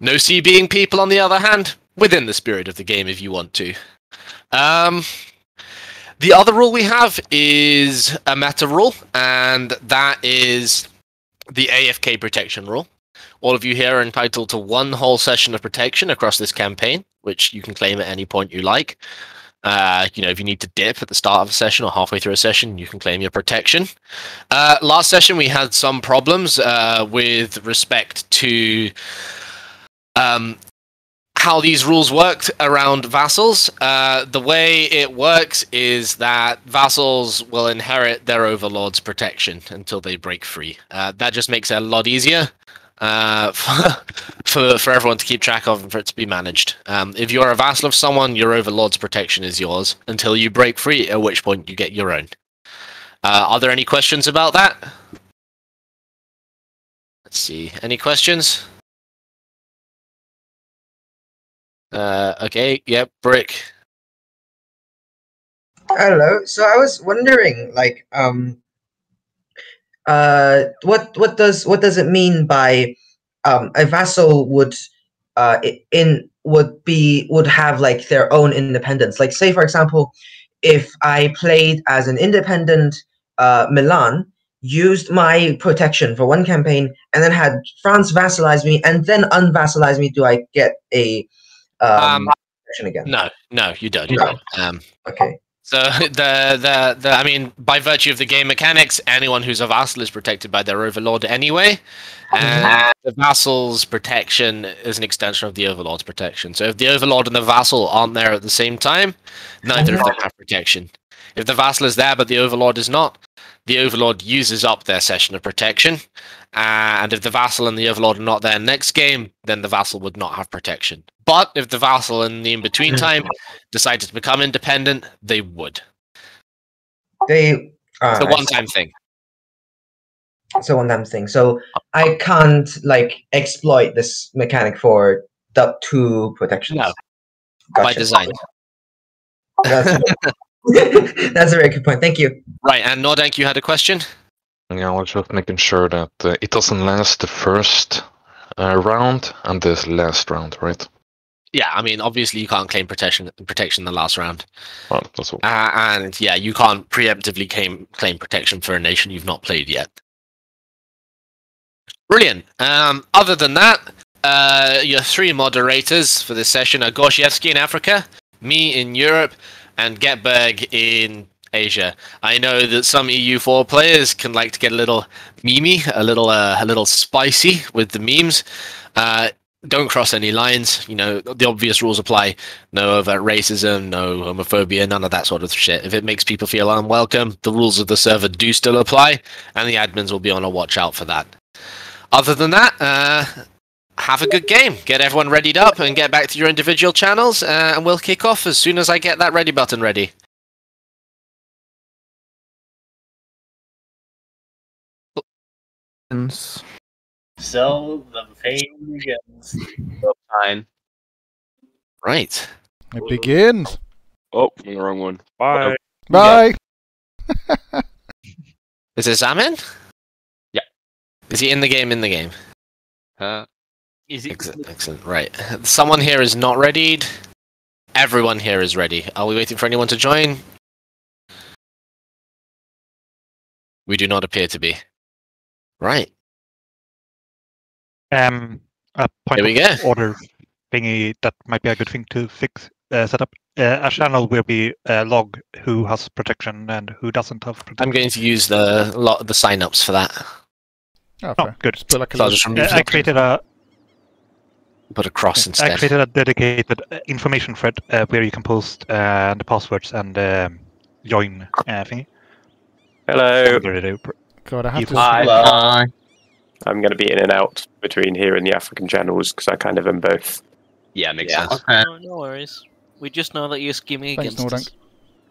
No sea being people, on the other hand, within the spirit of the game if you want to. The other rule we have is a meta rule, and that is the AFK protection rule. All of you here are entitled to one whole session of protection across this campaign, which you can claim at any point you like. If you need to dip at the start of a session or halfway through a session, you can claim your protection. Last session, we had some problems with respect to how these rules worked around vassals. The way it works is that vassals will inherit their overlord's protection until they break free. That just makes it a lot easier for everyone to keep track of and for it to be managed. If you're a vassal of someone, your overlord's protection is yours until you break free, at which point you get your own. Are there any questions about that? Let's see. Any questions? Okay, yep, Brick. Hello. So I was wondering, like, what does it mean by a vassal would have like their own independence? Like, say for example, if I played as an independent Milan, used my protection for one campaign, and then had France vassalize me and then unvassalize me, do I get a protection again? No, you don't. No. Okay. So I mean, by virtue of the game mechanics, anyone who's a vassal is protected by their overlord anyway, and the vassal's protection is an extension of the overlord's protection. So if the overlord and the vassal aren't there at the same time, neither of them have protection. If the vassal is there but the overlord is not, the overlord uses up their session of protection, and if the vassal and the overlord are not there next game, then the vassal would not have protection. But if the vassal in the in-between time decided to become independent, they would. It's a one-time thing. It's a one-time thing. So I can't like exploit this mechanic for the two protections. No, gotcha. By design. That's a very good point. Thank you. Right, and Nordank, you had a question? Yeah, I was just making sure that it doesn't last the first round and the last round, right? Yeah, I mean, obviously you can't claim protection in the last round. Well, that's all. And yeah, you can't preemptively claim protection for a nation you've not played yet. Brilliant. Other than that, your three moderators for this session are Gorshevsky in Africa, me in Europe, and Getberg in Asia. I know that some EU4 players can like to get a little memey, a little spicy with the memes. Don't cross any lines. You know, the obvious rules apply. No overt racism, no homophobia, none of that sort of shit. If it makes people feel unwelcome, the rules of the server do still apply, and the admins will be on a watch out for that. Other than that, have a good game. Get everyone readied up and get back to your individual channels, and we'll kick off as soon as I get that ready button ready. So the pain begins. Fine. Right. It begins. Oh, I'm the wrong one. Bye. Bye. Is it Zaman? Yeah. Is he in the game? Is it Excellent. Right. Someone here is not readied. Everyone here is ready. Are we waiting for anyone to join? We do not appear to be. Right. A point Here we of go. order thingy that might be a good thing to fix. Set up a channel will be log who has protection and who doesn't have protection. I'm going to use the sign-ups for that. Okay. Oh, good. Just put like a So I'll little- just remove I created a Put a cross instead. I created a dedicated information thread where you can post the passwords and join thingy. Hello. God, I have to. Hi. I'm going to be in and out between here and the African channels because I kind of am both. Yeah, makes Yeah. sense. Okay. No worries. We just know that you're scheming Thanks, against us.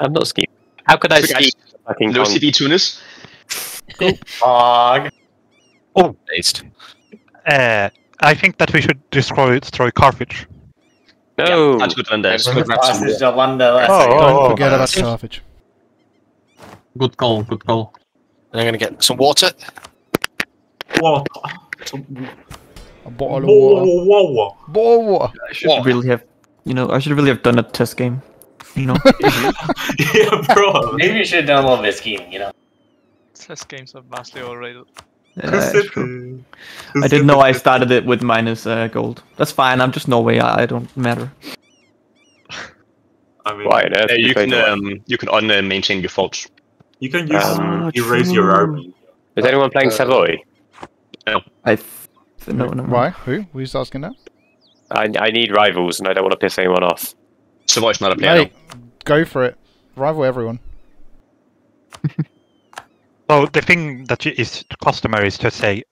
I'm not scheming. How could I So guys, see fucking no con- city Tunis? Fog. Based. I think that we should destroy Carthage. No. That's good, Linda. It's good. Don't forget about Carthage. Good call, good call. And I'm going to get some water. Water. A bottle of water. Whoa. Bottle of water. I should really have, I should really have done a test game. Yeah, bro. Maybe you should download this game, Test games are vastly overrated. Yeah, true. I didn't know I started it with minus gold. That's fine. I'm just Norway. I don't matter. I mean, Why on earth? you can un-maintain your faults. you can use erase your army. Is anyone playing Savoy? No. No. Why? Who? Who's asking that? I need rivals, and I don't want to piss anyone off. Savoy's not a player. Mate, go for it. Rival everyone. So the thing that is customary is to say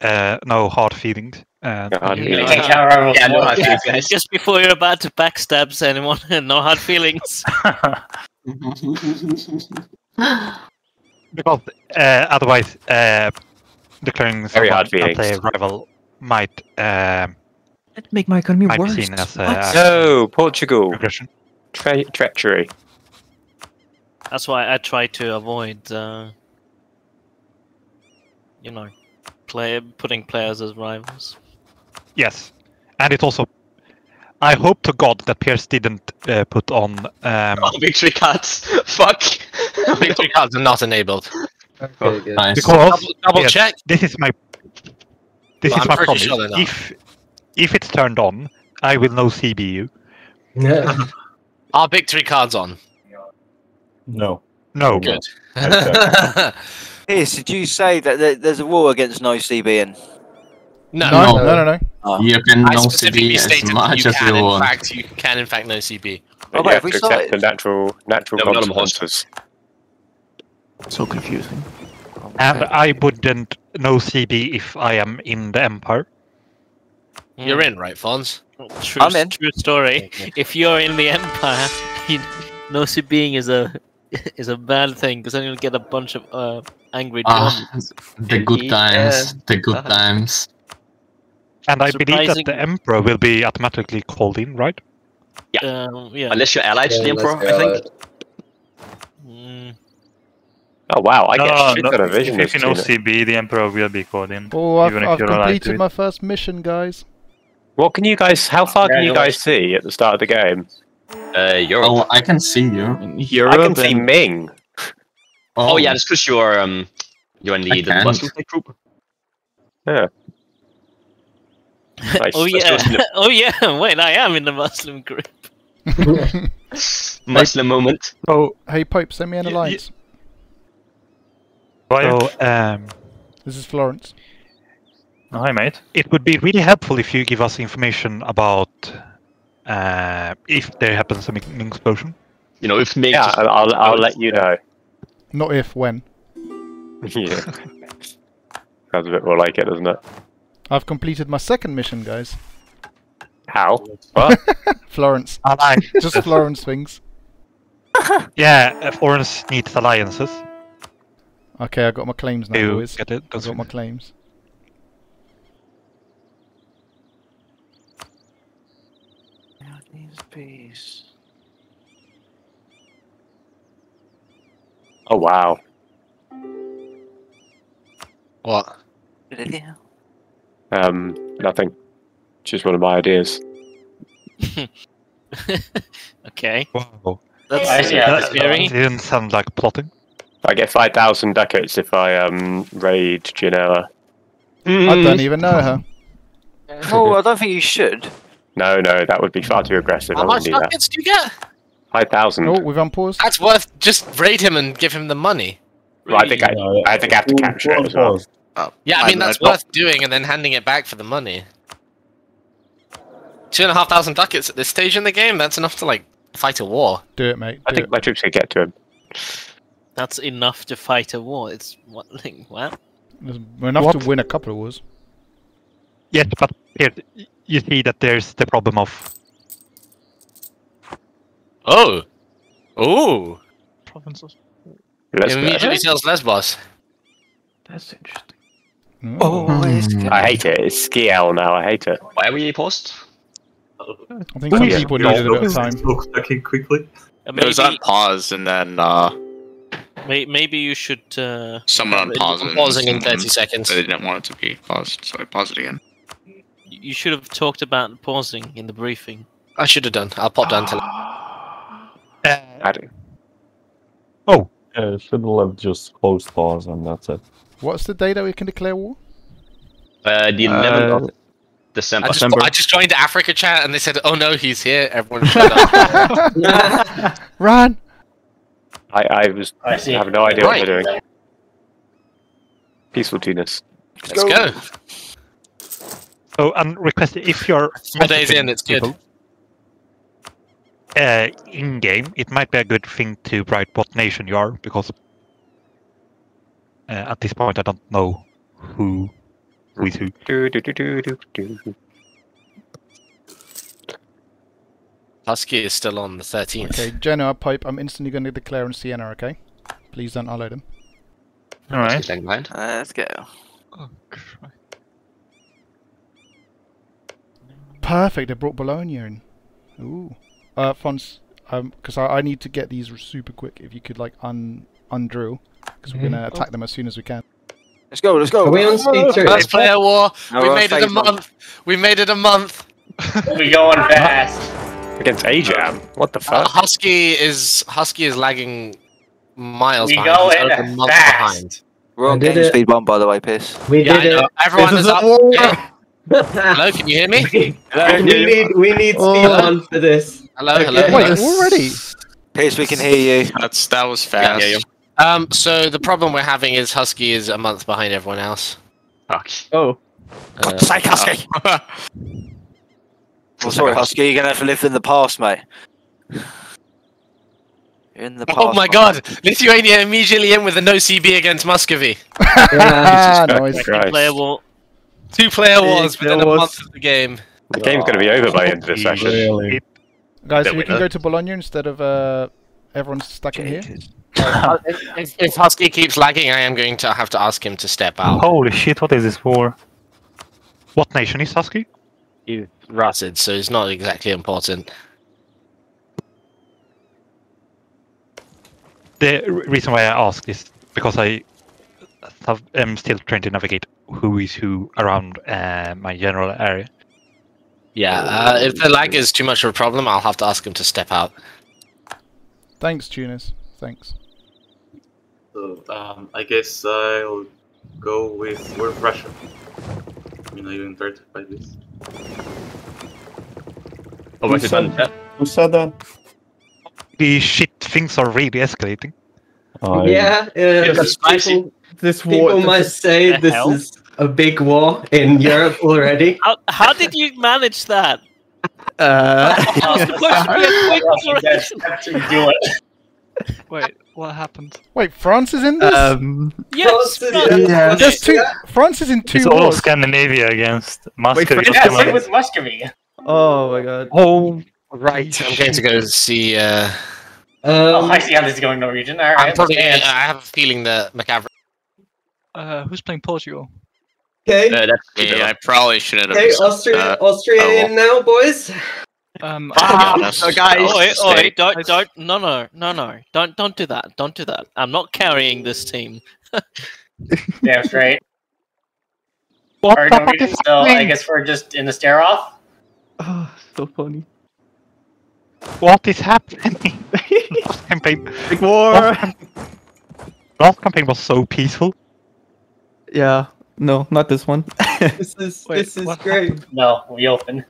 no hard feelings. No hard No. feelings. Yeah, no hard feelings, guys. Just before you're about to backstab anyone, no hard feelings. Because otherwise, declaring Very someone hard as feelings. a rival might Make my economy might be worse. seen as No, Portugal. aggression. Treachery. That's why I try to avoid, putting players as rivals. Yes, and it also. I hope to God that Pierce didn't put on. Victory cards. Fuck. Victory cards are not enabled. Okay, good. Nice. Because Double yes, check. this is my. This Well, is I'm my pretty promise. sure they're not. If it's turned on, I will no CBU. Are victory cards on? No. No. Good. Pierce, did you say that there's a rule against no CBN? No. You can I no specifically CB as stated much you as can, you in want. fact, you can in fact no CB. But you have to accept the natural No, not a consequences. So confusing. And I wouldn't no CB if I am in the Empire. You're in, right, Fons? True, I'm in. True story. If you're in the Empire, no CBing is a bad thing because then you'll get a bunch of angry Germans. The good times. The good times. And I believe that Surprising- the Emperor will be automatically called in, right? Yeah. Unless you're allied to the Emperor, I think. Mm, Oh wow, I get No, shit no, ton of vision. if you know CB, the Emperor will be called in. Oh, I've even if you're allied to completed it. my first mission, guys. What can you guys? How far can you guys see at the start of the game? Europe. Oh, I can see you. I can see Ming. Oh yeah, that's because you're in the can't. Muslim group. Yeah. Nice. oh yeah. Oh yeah. Wait, I am in the Muslim group. Muslim moment. So, Hey, Pope, send me an alliance. This is Florence. Hi, mate. it would be really helpful if you give us information about if there happens a Ming explosion. You know, if Ming. Yeah, I'll let you know. Not if, when. Yeah. Sounds a bit more like it, doesn't it? I've completed my second mission, guys. How? What? Florence. Just Florence things. Yeah, Florence needs alliances. Okay, I got my claims now, You boys. get it, I got my claims. Peace. Oh wow. What? Nothing. Just one of my ideas. Okay. Wow. That's That theory. didn't sound like plotting. I get 5,000 ducats if I raid Genoa. I don't even know her. Oh, I don't think you should. No, that would be far too aggressive. How I much wouldn't do that. ducats do you get? 5,000. Oh, we've unpaused. That's worth just raid him and give him the money. Well, I think I have to capture it as well. Oh. Yeah, I mean that's worth doing and then handing it back for the money. 2,500 ducats at this stage in the game. That's enough to like fight a war. Do it, mate. I think my troops could get to him. That's enough to fight a war. It's what? Like, what? Enough to win a couple of wars. Yes, but here you see that there's the problem of. Oh. Provinces. It immediately tells Lesbos. That's interesting. I hate it. It's Skiel now. I hate it. Why are we paused? I think some people needed a bit of time. Quickly. It was on pause and then Maybe you should. someone unpaused it. Pausing in 30 seconds. They didn't want it to be paused, so I paused it again. you should have talked about pausing in the briefing. I should have done. I'll pop down to. I do. Oh. Should have just closed pause and that's it. What's the day that we can declare war? The 11th of December. I just joined the Africa chat and they said, "Oh no, he's here." Everyone shut up. Run! I have no idea what they're doing. Peaceful Tunis. Let's go. Oh, and request if you're 4 days in, it's good. In game, it might be a good thing to write what nation you are, because at this point I don't know who is who. Husky is still on the 13th. Okay, Genoa pipe. I'm instantly going to declare on Siena. Okay, please don't unload him. All right. Let's go. Perfect. They brought Bologna in. Ooh. Fons, because I need to get these super quick. If you could like undrill, because we're gonna attack them as soon as we can. Let's go. Let's go. Are we on speed 2? First player war. No, We made it a month. We made it a month. We going fast. Against Ajam? What the fuck? Husky is lagging miles We behind. He's going over a month fast. behind. We're on did game it. speed 1, by the way, Piss. We Yeah, did I know. it. Everyone This is a up. war. Yeah. Hello, can you hear me? we need speed 1 for this. Hello, Okay. hello. Wait, already? Piss, we can hear you. That was fast. So the problem we're having is Husky is a month behind everyone else. Fuck. Oh. God's sake, Husky! Well, sorry, Husky, you're going to have to live in the past, mate. You're in the past. Oh my god! Lithuania immediately in with a no CB against Muscovy. Ah, nice. Player war. 2 player wars within a month of the game. The game's going to be over by the end of this session. Really? Guys, They're we can winner. go to Bologna instead of everyone's stuck in here. If Husky keeps lagging, I am going to have to ask him to step out. Holy shit! What is this war? What nation is Husky? He's rutted, so it's not exactly important. The reason why I asked is because I am still trying to navigate who is who around my general area. Yeah, if the lag is too much of a problem, I'll have to ask him to step out. Thanks, Tunis. Thanks. So, I guess I'll go with Russia. I mean, I even started by this. Oh, what's it done? Who said that? The shit things are really escalating. Yeah, This war. people must say this is a big war in Europe already. How did you manage that? Yes. Wait, what happened? Wait, France is in this? Yes. Yeah. There's two. France is in 2 It's all of wars. Scandinavia against Muscovy. Yeah, same with Muscovy. Oh my god. Oh, right. I'm going to go see. Oh, I see how this is going, Norwegian. All right. I have a feeling that McAver. Who's playing Portugal? Okay. Yeah, I probably shouldn't have. Okay, Austria in now, boys. So guys, oi, don't do that. Don't do that. I'm not carrying this team. Damn straight. What Alright, the no, fuck we is still, I happening? guess we're just in the stare off. Oh, so funny. What is happening? Last campaign. Big war. Last campaign was so peaceful. Yeah. No, not this one. This is great. No, we open.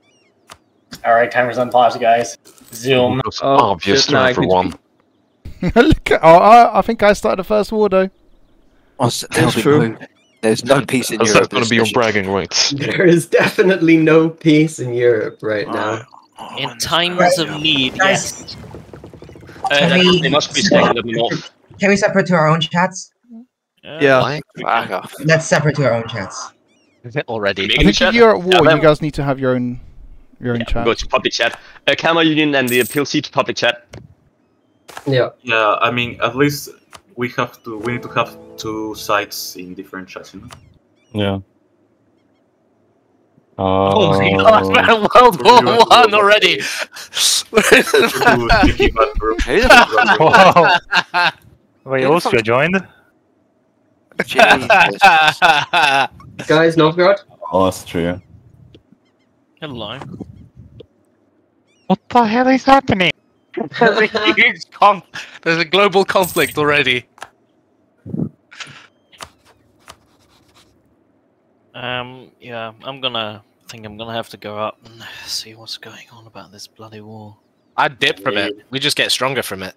Alright, timer's on pause, guys. Zoom. It was obvious to everyone. Look at, I think I started the first war though. That's true. There's no peace in How's Europe. that going to be your bragging rights? There is definitely no peace in Europe right now. In times of need, yes. They must be second of the north. Can we separate to our own chats? Yeah. Let's separate to our own chats. Already. I think if you're at war, you guys need to have your own chat. Go to public chat. Camera Union and the PLC to public chat. Yeah. Yeah, I mean, at least we need to have 2 sites in different chats, you know? Yeah. Oh my god, man, World War One already! Wait, Austria joined? Guys, Novgorod? Austria. Hello. What the hell is happening? There's a huge there's a global conflict already. Yeah, I think I'm gonna have to go up and see what's going on about this bloody war. I'd dip from it. We just get stronger from it.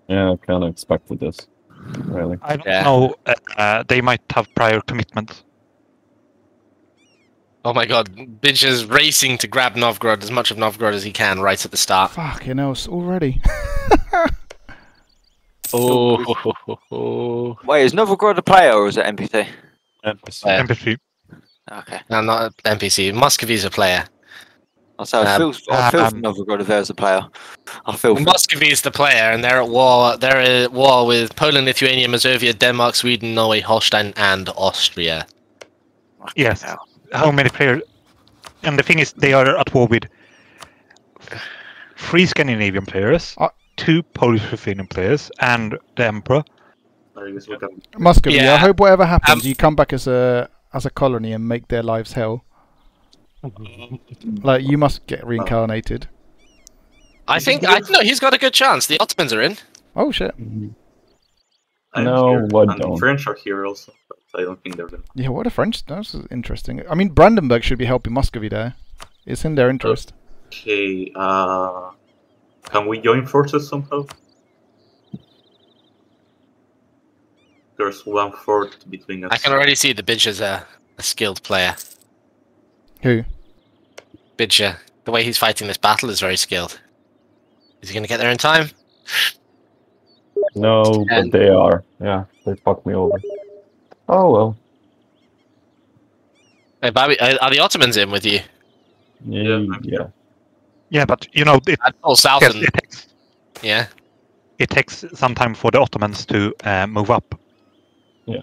Yeah, I kind of expected this. Really. I don't know. They might have prior commitments. Oh my god, Bitch is racing to grab Novgorod, as much of Novgorod as he can, right at the start. Fucking hell, already. Oh. Wait, is Novgorod a player or is it NPC? NPC. Okay. No, not NPC. Muscovy's a player. I feel for Novgorod if there's a player. I feel for Muscovy's the player, and they're at war. They're at war with Poland, Lithuania, Mazovia, Denmark, Sweden, Norway, Holstein, and Austria. Yes. How many players? And the thing is, they are at war with 3 Scandinavian players, 2 Polish-Lithuanian players, and the Emperor. Muscovy, Yeah. I hope whatever happens, you come back as a colony and make their lives hell. Like, you must get reincarnated. I think no, he's got a good chance. The Ottomans are in. Oh shit. No, what And the don't? French are here also, but I don't think they're there. Yeah, what a French. That's interesting. I mean, Brandenburg should be helping Muscovy there. It's in their interest. Okay, can we join forces somehow? There's 1/4 between us. I can already see the Bitch is a skilled player. Who? Bitch, the way he's fighting this battle is very skilled. Is he going to get there in time? No, but they are. Yeah, they fucked me over. Oh well. Hey, Bobby, are the Ottomans in with you? Yeah. Yeah, but you know, south yes, and yeah, it takes some time for the Ottomans to move up. Yeah.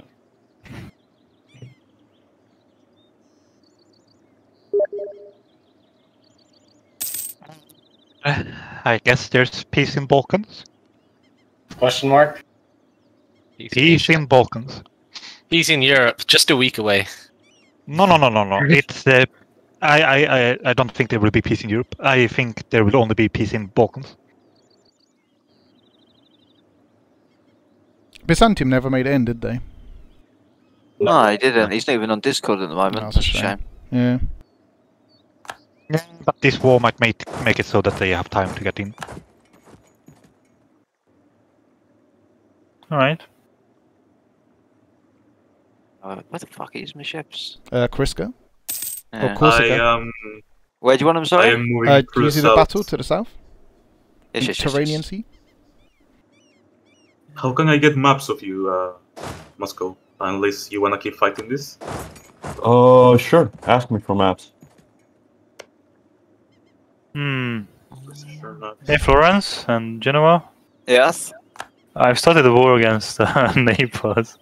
I guess there's peace in Balkans. Question mark? Peace in Balkans. He's in Europe, just a week away. No. It's I don't think there will be peace in Europe. I think there will only be peace in Balkans. Byzantium never made it in, did they? No, he didn't. He's not even on Discord at the moment. That's That's a a shame. Yeah. Yeah, but this war might make it so that they have time to get in. All right. Where the fuck is my ships? Crisco? Yeah. Or Corsica? Where do you want them, sorry? I am moving Do you see the south. battle to the south? Yes, yes, yes, Mediterranean yes. Sea? How can I get maps of you, Moscow? Unless you wanna keep fighting this? Oh, sure. Ask me for maps. Hey, Florence and Genoa. Yes. I've started a war against Naples.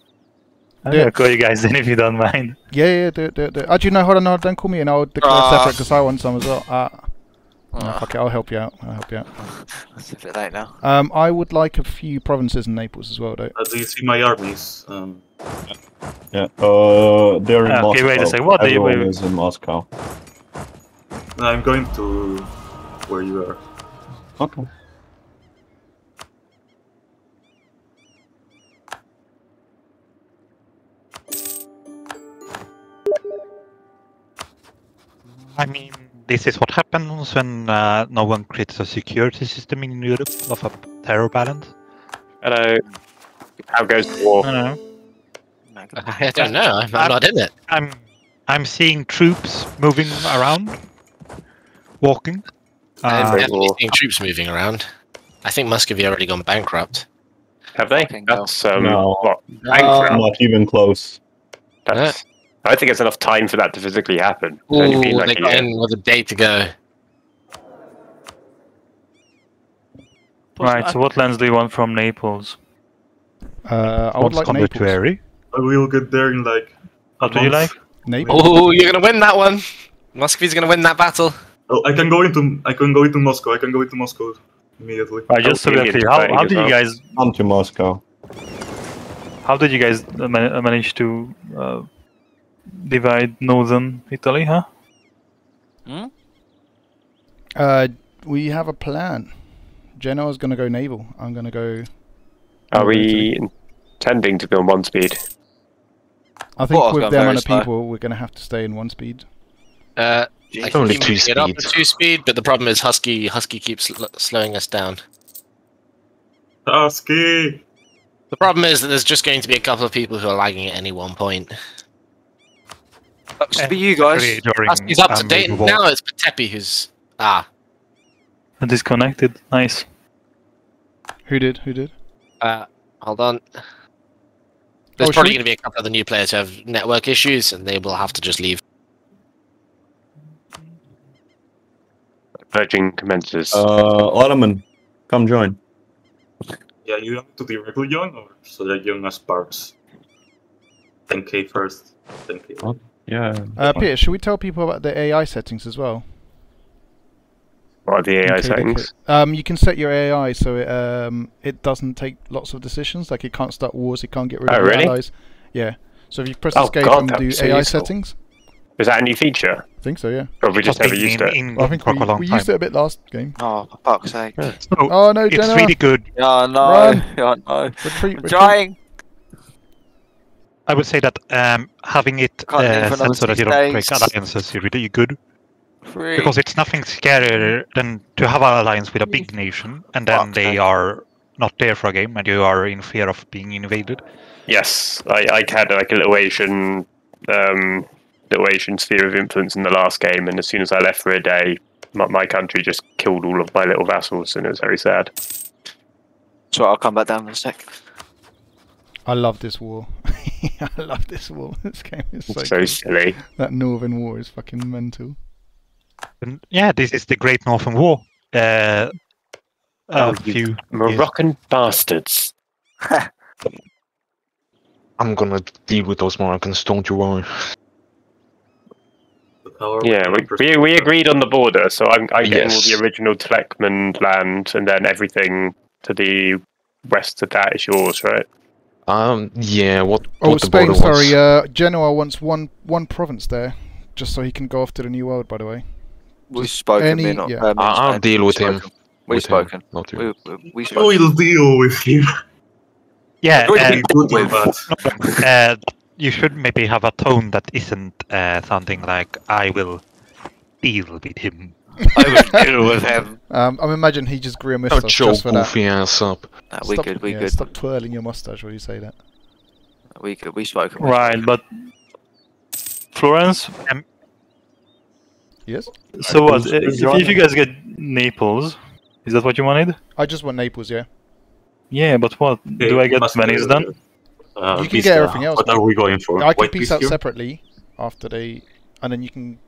I'll call you guys in if you don't mind. Yeah, do it. Actually, no, hold on, no, don't call me and I'll declare separate because I want some as well. No, fuck it, I'll help you out. That's a bit late now. I would like a few provinces in Naples as well, though. Do you see my armies? Yeah. They're in Moscow. Okay, wait a second. What? Everyone is in Moscow. I'm going to where you are. Okay. I mean, this is what happens when no one creates a security system in Europe of a terror balance. Hello. How goes the war? I don't know. I'm not in it. I'm seeing troops moving around, walking. I'm definitely seeing troops moving around. I think Muscovy already gone bankrupt. Have they? That's No. what? Bankrupt? Not even close. That's, I don't think it's enough time for that to physically happen. It's Ooh, only been like they a got year. in with a day to go. Right, so what lands do you want from Naples? I would like Naples. I will get there in like. What do you like? Naples. Oh, you're gonna win that one. Muscovy's gonna win that battle. Oh, I can go into Moscow. I can go into Moscow immediately. Right, just so we're clear, how did you guys Come to Moscow. How did you guys manage to divide northern Italy, huh? Hmm? We have a plan. Genoa's going to go naval. I'm going to go... Are we intending to go on 1 speed? I think with the amount of people, we're going to have to stay in 1 speed. Only 2 Get up to speeds. 2 speed, but the problem is Husky keeps slowing us down. Husky! The problem is that there's just going to be a couple of people who are lagging at any one point. Sucks to be you guys. Husky's up to date now. It's Patepi who's disconnected. Nice. Who did? Hold on. There's probably going to be a couple of the new players who have network issues, and they will have to just leave. Purging commences. Ottoman, come join. Yeah, you want to directly join, or so that join as parts? 10k first. 10k. Oh, yeah. Peter, should we tell people about the AI settings as well? What are the AI settings? You can set your AI so it doesn't take lots of decisions. Like it can't start wars, it can't get rid of your allies. Yeah. So if you press escape and do AI settings. Is that a new feature? I think so, yeah. Or we just never used it? I think we used it a bit last game. Oh, for fuck's sake. Yeah. Oh no, it's Jenna! really good. Oh no, Run. oh, no. Retreat. Trying. I would say that having it set so that you don't break alliances is really good. Because it's nothing scarier than to have an alliance with a big nation and then they are not there for a game and you are in fear of being invaded. Yes, I had like a little Asian sphere of influence in the last game, and as soon as I left for a day, my country just killed all of my little vassals, and it was very sad. So I'll come back down in a sec. I love this war. I love this war. This game is so so silly. That Northern War is fucking mental. And yeah, this is the Great Northern War. You Moroccan bastards. I'm gonna deal with those Moroccans, don't you worry. Yeah, we agreed on the border, so I'm getting all the original Tleckman land, and then everything to the west of that is yours, right? Yeah. What Oh, the Spain. border Sorry, was. Genoa wants one province there, just so he can go off to the New World. By the way. We've spoken. I'll deal with him. We've spoken. Not you. We spoke. We'll deal with him. Yeah, with. You should maybe have a tone that isn't something like "I will deal with him." I will deal with him. I'm imagine he just grew a Don't mustache show just for that. goofy ass up. We good. Stop twirling your mustache when you say that. We good. We spoke. Right, but Florence. Yes. So what? If you guys get Naples, is that what you wanted? I just want Naples, yeah. Yeah, but what? Do I get Venice then? You can get everything else. What are we going for? I can White piece out here? separately after they, and then you can.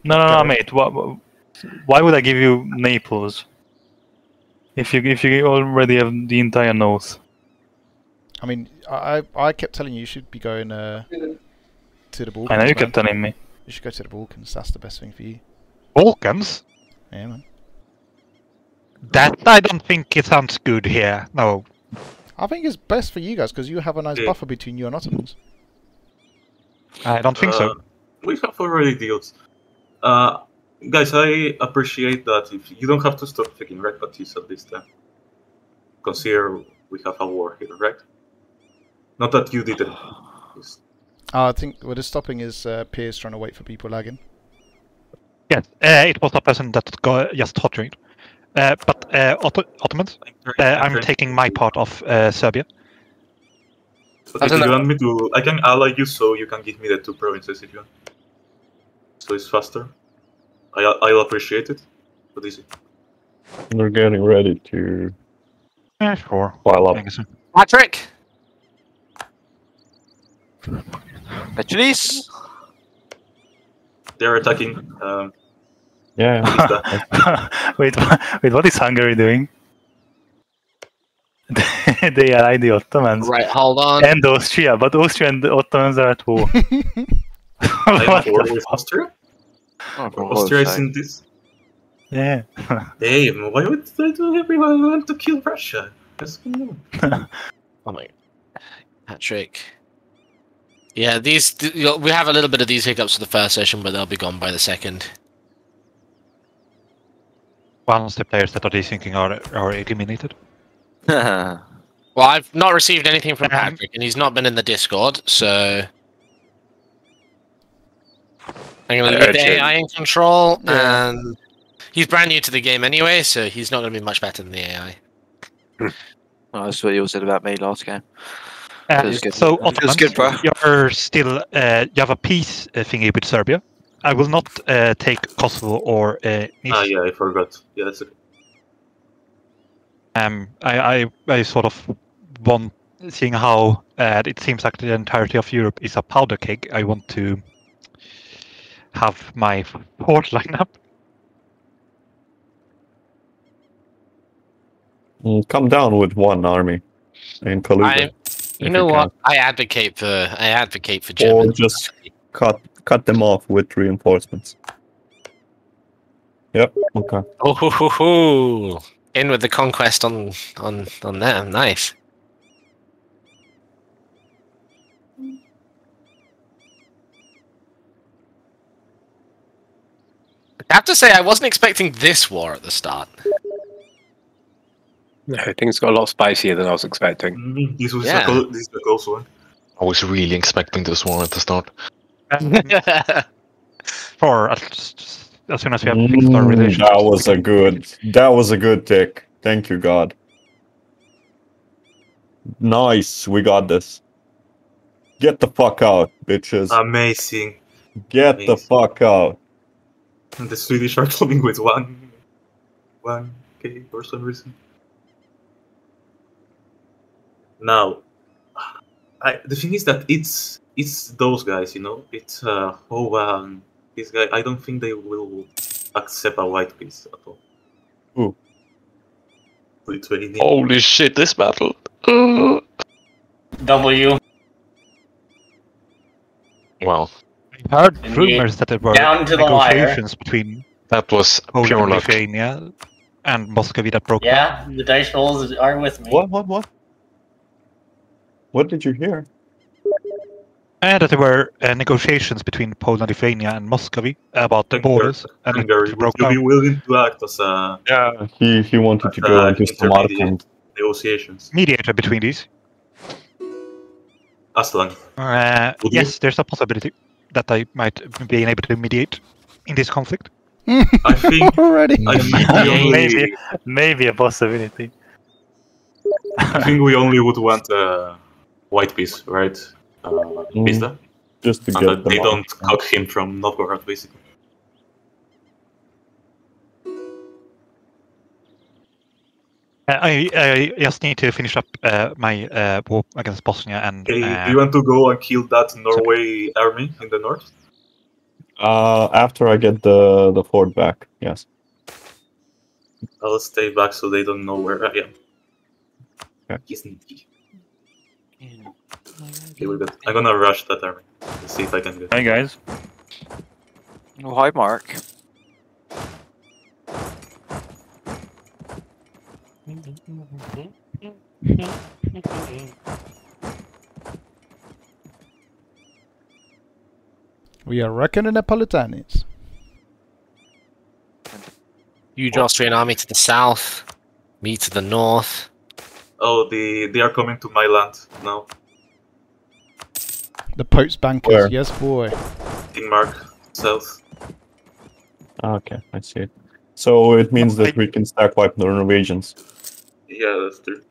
No, mate. Why would I give you Naples? If you already have the entire north. I mean, I kept telling you should be going to the Balkans. I know you man. kept telling me. You should go to the Balkans. That's the best thing for you. Balkans? Yeah, man. That I don't think it sounds good here. No. I think it's best for you guys because you have a nice buffer between you and Ottomans. I don't think so. We have already deals. Guys, I appreciate that if you don't have to stop taking repartees at this time. Consider we have a war here, right? Not that you didn't. I think what is stopping is Piers trying to wait for people lagging. Yes, it was a person that got just hot joined. But Ottomans, I'm taking my part of Serbia. Okay, do you want me to? I can ally you so you can give me the 2 provinces if you want. So it's faster. I'll appreciate it. What is it? We're getting ready to. Yeah, sure. Pile up. Patrick. Actually, they're attacking. Yeah. Wait, what is Hungary doing? They allied the Ottomans. Right, hold on. And Austria, but Austria and the Ottomans are at war. I'm at war with Austria? Austria is in this? Yeah. Hey, why would everyone want to kill Russia? That's Oh my... Patrick. Yeah, we have a little bit of these hiccups for the first session, but they'll be gone by the second. Once the players that are desynching are eliminated. Well, I've not received anything from Patrick, and he's not been in the Discord, so I'm going to leave the AI in control, and he's brand new to the game anyway, so he's not going to be much better than the AI. Well, that's what you all said about me last game. So, Ottomans, you're still you have a peace thingy with Serbia. I will not take Kosovo or Nice. Yeah, I forgot. Yeah, that's it. I sort of want, seeing how it seems like the entirety of Europe is a powder keg, I want to have my port lineup. Come down with one army in Kaluga. You know what? I advocate for Germany. Or just cut them off with reinforcements. Yep. Okay. Oh, ho, ho, ho. In with the conquest on them. Nice. I have to say, I wasn't expecting this war at the start. I think it's got a lot spicier than I was expecting. This was the close one. I was really expecting this war at the start. For as soon as we have fixed our relations. That was a good tick. Thank you, God. Nice, we got this. Get the fuck out, bitches. Amazing. Get the fuck out. And the Swedish are coming with 1K for some reason. Now, the thing is that it's those guys, you know. It's this guy. I don't think they will accept a white piece at all. Who? Lithuania. Holy shit! This battle. W. Wow. I heard rumors that there were down to negotiations between that was Poland pure and luck. Lithuania and Muscovy that broke down. Yeah, the dice rolls are with me. What? What did you hear? That there were negotiations between Poland, Lithuania, and Muscovy about the borders, and Hungary, it broke would you be down. willing to act as a He wanted to go into Samarkand. Negotiations? Mediator between these. Aslan. Yes, there's a possibility that I might be able to mediate in this conflict. I think already. Maybe a possibility. I think we only would want a white piece, right? Pista? Just to and get that them they out. don't cut him from Novgorod, basically. I just need to finish up my war against Bosnia and. Okay, do you want to go and kill that Norway army in the north? After I get the fort back, yes. I'll stay back so they don't know where I am. Okay. Okay, we're good. I'm gonna rush that army. Let's see if I can get. Hi guys. Oh, hi, Mark. We are reckoning Napolitanis. Huge Austrian army to the south, me to the north. Oh, they are coming to my land now. The Pope's bankers, Where? yes boy. Denmark, south. Okay, I see it. So it means that we can stack wipe the Norwegians. Yeah, that's true.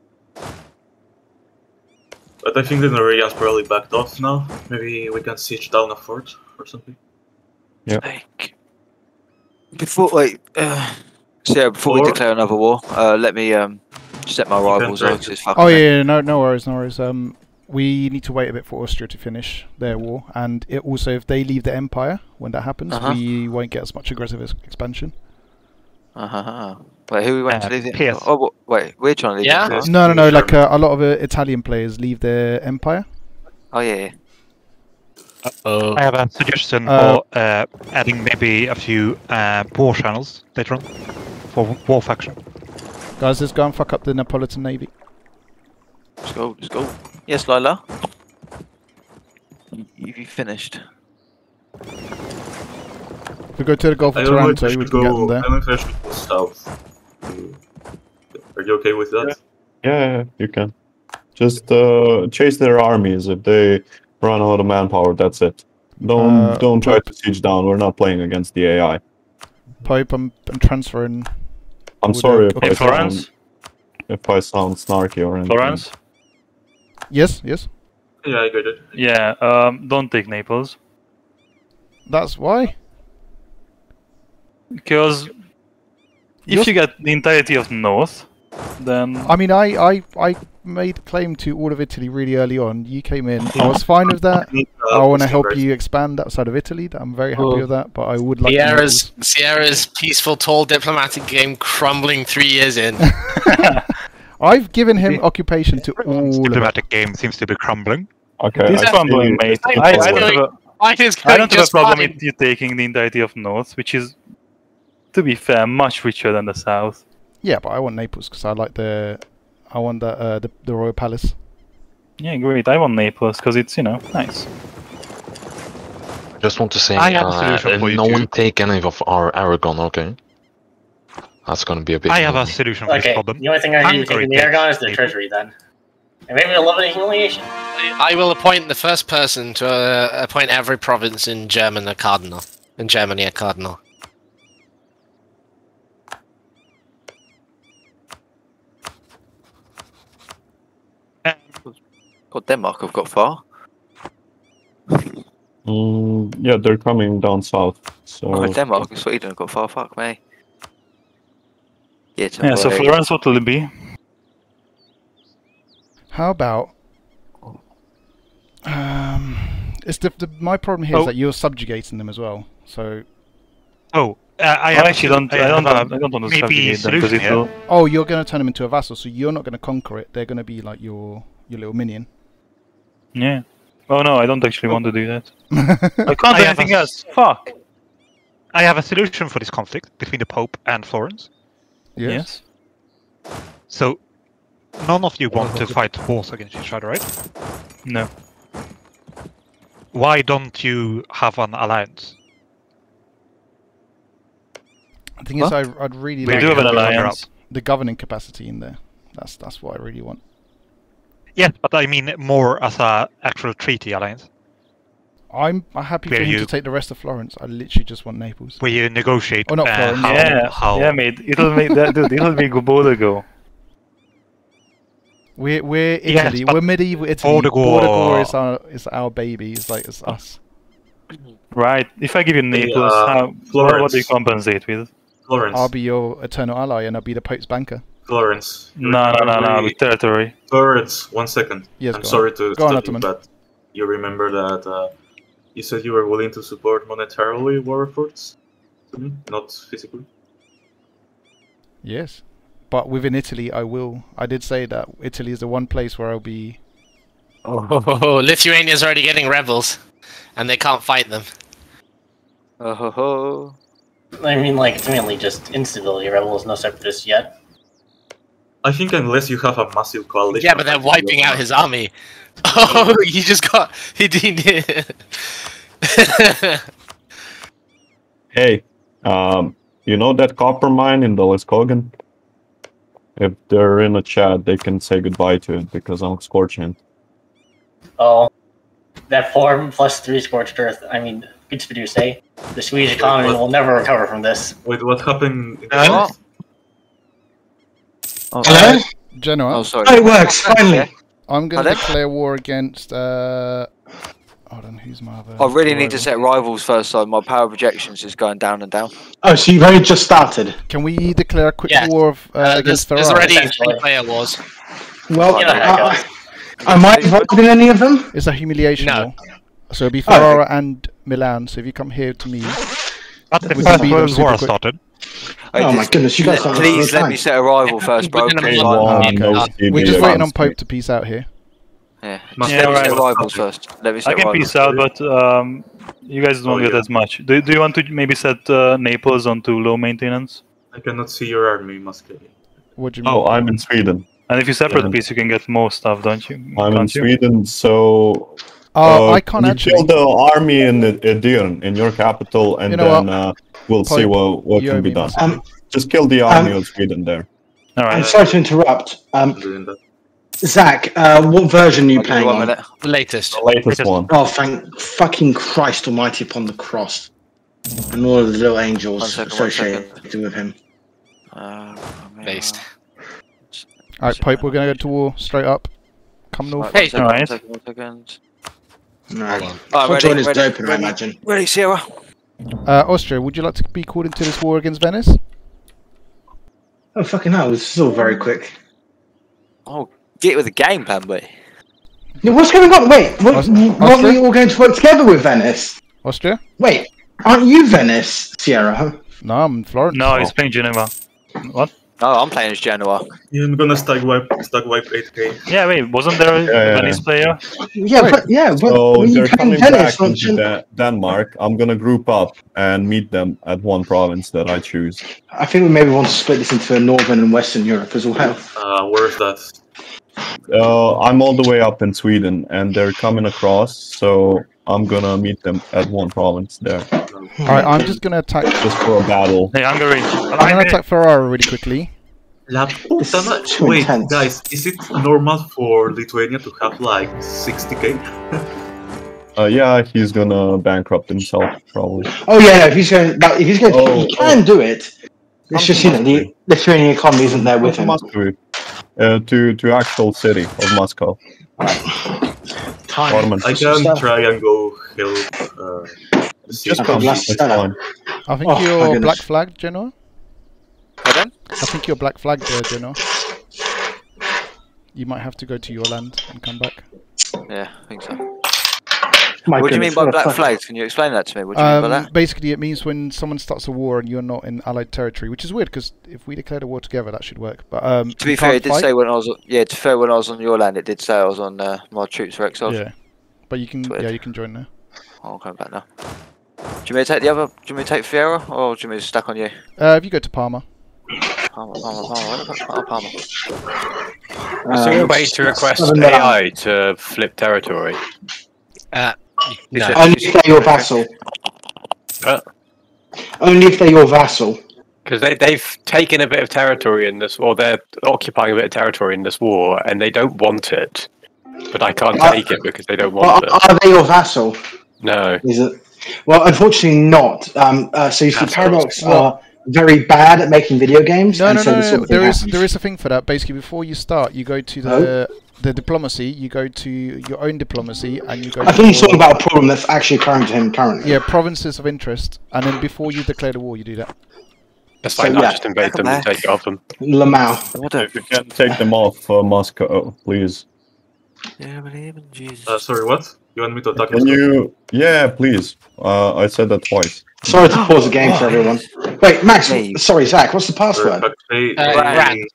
But I think the Norwegians probably backed off now. Maybe we can siege down a fort or something. Yeah. Like, before we declare another war, let me set my rivals out. Oh yeah, no worries. We need to wait a bit for Austria to finish their war, and it also, if they leave the empire when that happens, we won't get as much aggressive expansion. Wait, who we went to leave it? Oh, wait, we're trying to leave it first. No. Like a lot of Italian players leave their empire. Oh yeah. I have a suggestion for adding maybe a few war channels later on for war faction. Guys, let's go and fuck up the Neapolitan navy. Let's go. Yes, Lila. You finished. If we go to the Gulf of Toronto, we can get them there. I don't think I should go south. Are you okay with that? Yeah, you can. Just chase their armies. If they run out of manpower, that's it. Don't try to siege down. We're not playing against the AI. Pope, I'm transferring. I'm sorry if I sound snarky or anything. Florence? Yes. Yeah, I got it. Yeah, don't take Naples. That's why? Because if you get the entirety of North, then... I mean, I made claim to all of Italy really early on. You came in. I was fine with that. I want to help you expand outside of Italy. I'm very happy with that, but I would like Sierra's peaceful, tall diplomatic game crumbling 3 years in. I've given him occupation to all diplomatic game seems to be crumbling. Okay, it is crumbling, mate. I don't have a problem with you taking the entirety of North, which is, to be fair, much richer than the South. Yeah, but I want Naples because I like the Royal Palace. Yeah, great. I want Naples because it's, nice. I just want to say, no one take any of our Aragon, okay? That's going to be a bit. I have a solution for this problem. The only thing I need to take in the Aragon is the treasury then. And maybe a little bit of humiliation. I will appoint the first person to appoint every province in Germany a cardinal. God, Denmark have got far. Yeah, they're coming down south. So Denmark and Sweden have got far. Fuck me. Yeah, so Florence, what will it be? How about... it's my problem here is that you're subjugating them as well. So... I actually don't. I don't want to subjugate them because it will... Oh, you're going to turn them into a vassal, so you're not going to conquer it. They're going to be like your little minion. Yeah. Oh no, I don't actually want to do that. I can't do anything else. Fuck. I have a solution for this conflict between the Pope and Florence. Yes. So, none of you want to fight wars against each other, right? No. Why don't you have an alliance? The thing is, I'd really like to have an alliance. The governing capacity in there. That's what I really want. Yeah, but I mean more as a actual treaty alliance. I'm happy for him to take the rest of Florence. I literally just want Naples. Where you negotiate. Oh, not Florence. Yeah, mate. It'll make that, dude. It'll be Bordeaux. We're Italy. Yes, we're medieval Italy. Bordeaux is our baby. It's like it's us. Right. If I give you Naples, what do you compensate with? Florence. I'll be your eternal ally, and I'll be the Pope's banker. Florence. No, with territory. Florence, 1 second. Yes, I'm sorry to stop you, on, but you remember that you said you were willing to support monetarily war efforts to me, not physically? Yes. But within Italy, I will. I did say that Italy is the one place where I'll be... Oh, Lithuania's already getting rebels, and they can't fight them. Oh. I mean, like, it's mainly just instability. Rebels, no separatists yet. I think unless you have a massive coalition... Yeah, but they're wiping out his army. Oh, he just got... He did... Hey, you know that copper mine in Daleskogen? If they're in a chat, they can say goodbye to it because I'm scorching. Oh, that 4 + 3 scorched earth. I mean, good to produce, eh? The Swedish economy will never recover from this. Wait, what happened? Hello? Genoa. Oh, sorry. Oh, it works, finally. I'm going to declare war against... Hold on, who's my other... I really need to set rivals first, so my power projections is going down and down. Oh, so you've only just started? Can we declare a quick war of, against There's Ferrari? already 3-player wars. Well, am I involved in any of them? It's a humiliation war. So it'll be Ferrara and Milan, so if you come here to me... But the First World War started. Oh my goodness, you guys please let me set a rival first, bro. We're just waiting on Pope to peace out here. Yeah, right. Set rivals first. Let me set I can peace out, but you guys don't get as much. Do you want to maybe set Naples onto low maintenance? I cannot see your army, Muscovy. What do you mean? Oh, I'm in Sweden. And if you separate peace, you can get more stuff, don't you? I'm in Sweden, so I can't actually. Kill the army in Edirne, in your capital, and we'll see what can be done. Just kill the army of Sweden there. All right. I'm sorry to interrupt. Zach, what version are you playing on? The latest. The latest one. Oh, thank fucking Christ Almighty upon the cross, and all of the little angels associated with him. Based. All right, Pope. We're gonna go to war straight up. Come north. Hey, One alright. second. No. Ready, is open, I imagine. Ready, Sierra. Austria, would you like to be called into this war against Venice? Oh fucking hell! This is all very quick. Oh, get with the game plan, boy. Yeah, what's going on? Wait, what are we all going to work together with Venice? Austria? Wait, aren't you Venice, Sierra? No, I'm Florence. No, he's playing Geneva. What? No, I'm playing as Genoa. Yeah, I'm gonna stag wipe 8k. Yeah, wait, wasn't there a Venice player? Yeah, but So when they're you coming Venice, back into Denmark. I'm gonna group up and meet them at one province that I choose. I think we maybe want to split this into Northern and Western Europe as well. Where's that? I'm all the way up in Sweden, and they're coming across, so I'm gonna meet them at one province there. Alright, I'm just gonna attack. Just for a battle. Hey, Hungary. I'm gonna attack Ferrara really quickly. La puta Wait, guys, is it normal for Lithuania to have like 60k? Yeah, he's gonna bankrupt himself probably. Oh yeah, if he's going, he can do it. It's just the Lithuanian economy isn't there with him. To actual city of Moscow. I can try and go help. Just come. It's fine. I think you're black flagged, Genoa. Pardon? I think you're black flagged there, Genoa. You might have to go to your land and come back. Yeah, I think so. What do you mean by black flags? Can you explain that to me? What do you mean by that? Basically, it means when someone starts a war and you're not in allied territory, which is weird because if we declared a war together, that should work. But to be fair, it did say when I was when I was on your land, it did say I was on my troops were exiled. Yeah, but you can you can join now. I'll come back now. Do you want me to take the other? Do you want me to take Fiera, or do you want me to stack on you? If you go to Parma. Palmer. Is there a way to request AI to flip territory? No. Only if they're your vassal. Only if they're your vassal. Because they've taken a bit of territory in this, or they're occupying a bit of territory in this war, and they don't want it. But I can't take it because they don't want it. Are they your vassal? No. Is it? Well, unfortunately not. So you see, Paradox are very bad at making video games. No. There is happens. a thing for that. Basically, before you start, you go to the diplomacy. You go to your own diplomacy, and you go. I think he's talking about a problem that's actually occurring to him currently. Yeah, provinces of interest, and then before you declare the war, you do that. That's fine. I'll just invade them and take it off them. Lamau. If you can take them off Moscow, please. Yeah, believe in Jesus. Sorry, what? You want me to attack? Can you? Yeah, please. I said that twice. Sorry to pause the game for everyone. Wait, Max. Sorry, Zach. What's the password? Grand.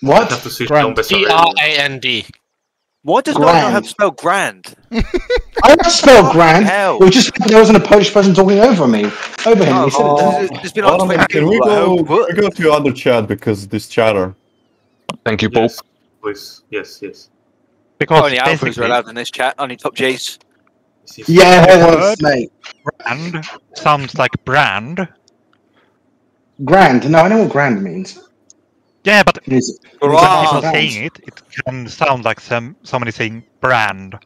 What? G-R-A-N-D. What does no one know how to spell grand? I have to spell grand. It was just there wasn't a Polish person talking over him. He said There's been like can we go to other chat because this chatter. Thank you, Pope. Please, yes. Because only alphas are allowed in this chat. Only top Gs. Yeah, mate. Brand sounds like brand. Grand? No, I know what grand means. Yeah, but when people Grand. saying it can sound like somebody saying brand.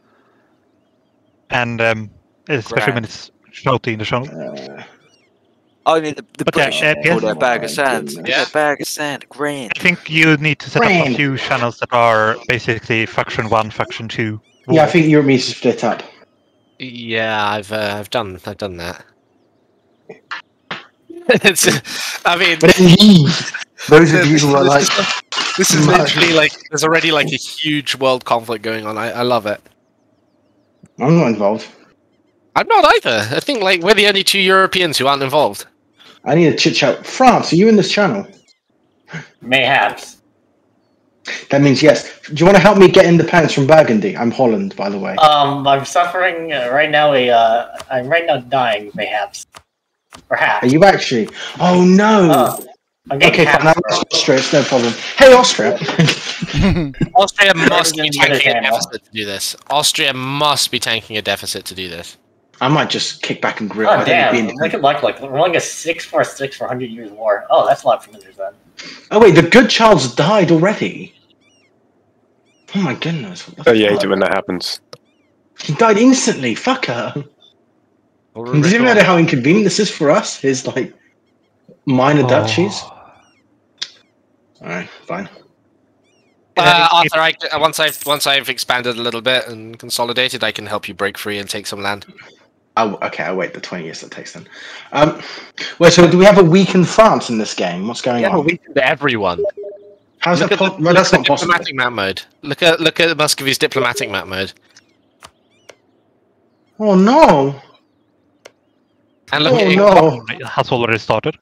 And especially when it's shouty in the channel. Only the British call their bag of sand. Yeah. Bag of sand, grand. I think you need to set up a few channels that are basically faction 1, faction 2. Yeah, I think Europe needs to split up. Yeah, I've done that. I mean, but those of you who are like, this is literally like there's already like a huge world conflict going on. I love it. I'm not involved. I'm not either. I think like we're the only 2 Europeans who aren't involved. I need a chit chat. France, are you in this channel? Mayhaps. That means yes. Do you want to help me get independence from Burgundy? I'm Holland, by the way. I'm suffering right now. I'm right now dying. Mayhaps. Perhaps. Are you actually? Oh no. I'm getting okay, fine. Now Austria. It's no problem. Hey, Austria. Austria must be tanking a deficit to do this. Austria must be tanking a deficit to do this. I might just kick back and grill. Oh damn! Look at like we're running a 646 for 100 Years War. Oh, that's a lot for losers then. Oh wait, the good Charles died already. Oh my goodness! Oh yeah, when that happens. He died instantly. Fuck her. Does anyone know how inconvenient this is for us? His like minor duchies. All right, fine. Arthur, once I've expanded a little bit and consolidated, I can help you break free and take some land. Okay, I'll wait the 20 years that takes then. Wait, so do we have a weakened France in this game? What's going on? Yeah, weakened everyone. How's that possible? Well, that's not possible. Diplomatic map mode. Look at Muscovy's diplomatic map mode. Oh no! And look at no! It has already started.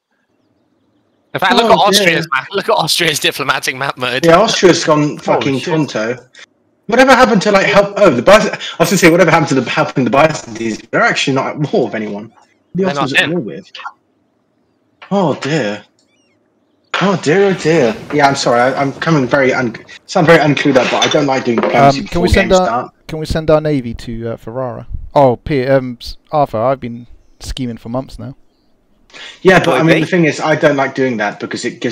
In fact, look at Austria's map. Look at Austria's diplomatic map mode. Yeah, Austria's gone fucking Tonto. Whatever happened to like help? Oh, the I was gonna say whatever happened to the helping the Byzantines? They're actually not at war with anyone. The Ottomans are at war with. Oh dear. Oh dear, oh dear. Yeah, I'm sorry. I'm coming sound very unclued up, but I don't like doing diplomacy can we send our navy to Ferrara? Oh, Arthur, I've been scheming for months now. Yeah, but I mean the thing is, I don't like doing that because it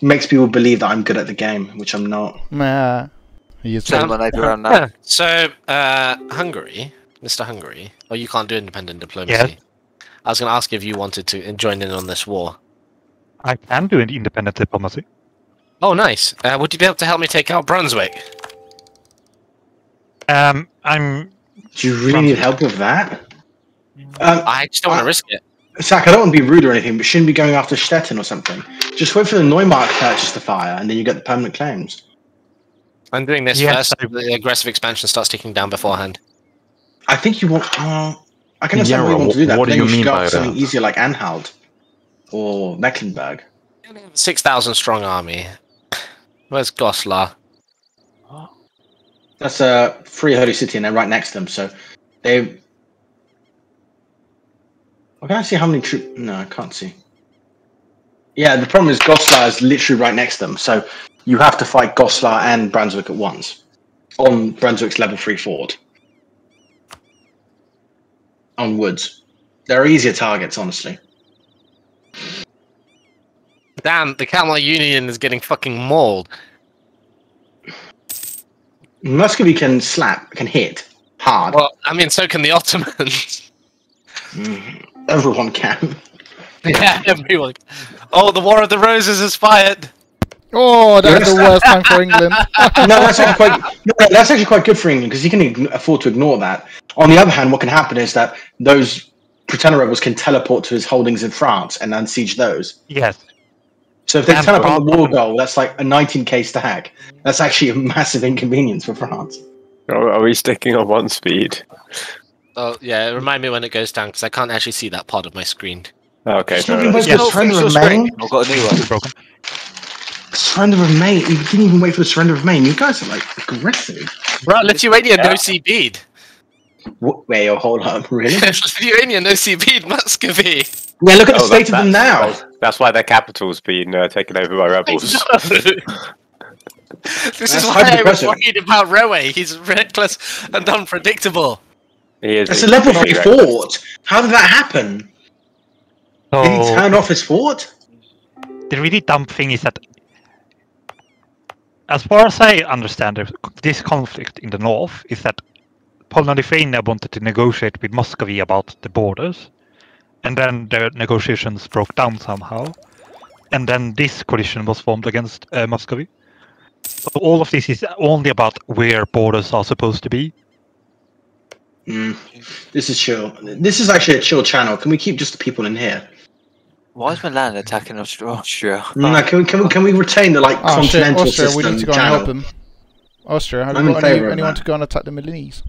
makes people believe that I'm good at the game, which I'm not. Nah. So, Hungary, Mr. Hungary. Oh, you can't do independent diplomacy. Yeah. I was going to ask if you wanted to join in on this war. I can do an independent diplomacy. Oh, nice. Would you be able to help me take out Brunswick? I'm. Do you really need help with that? I just don't want to risk it. Zach, I don't want to be rude or anything, but shouldn't be going after Stettin or something. Just wait for the Neumark purchase to fire, and then you get the permanent claims. I'm doing this first. The aggressive expansion starts ticking down beforehand. I think you want. I can understand why you want to do that. What do you mean by something easier like Anhalt or Mecklenburg? 6,000 strong army. Where's Goslar? That's a free holy city, and they're right next to them. So they. I can't see how many troops. No, I can't see. Yeah, the problem is Goslar is literally right next to them, so you have to fight Goslar and Brunswick at once on Brunswick's level 3 fort. On woods. There are easier targets, honestly. Damn, the Kalmar Union is getting fucking mauled. Muscovy can hit hard. Well, I mean, so can the Ottomans. Everyone can. Yeah, everyone. Oh, the War of the Roses has fired. Oh, that's the worst time for England. That's actually quite good for England because you can afford to ignore that. On the other hand, what can happen is that those pretender rebels can teleport to his holdings in France and unsiege those. Yes. So if they turn up on the war goal, that's like a 19k stack. That's actually a massive inconvenience for France. Are we sticking on one speed? Oh, yeah, remind me when it goes down, because I can't actually see that part of my screen. Okay, Surrender of Maine? I've got a new one. Broken. Surrender of Maine? You didn't even wait for the surrender of Maine. You guys are, like, aggressive. Right, Lithuania, no CB'd. Wait, hold on, really? Lithuania, no CB'd, Muscovy. Yeah, look at the state of them now. That's why their capital's been taken over by rebels. This is why I was worried about Roe. He's reckless and unpredictable. It's a level 3 fort. How did that happen? Did he turn off his fort? The really dumb thing is that, as far as I understand it, this conflict in the north is that Poland and Lithuania wanted to negotiate with Muscovy about the borders, and then the negotiations broke down somehow, and then this coalition was formed against Muscovy. So all of this is only about where borders are supposed to be. This is chill. This is actually a chill channel. Can we keep just the people in here? Why is Milan attacking Austria? No, can we retain the continental Austria, system? we need to go and help them. Austria, have you got anyone to go and attack the Milanese?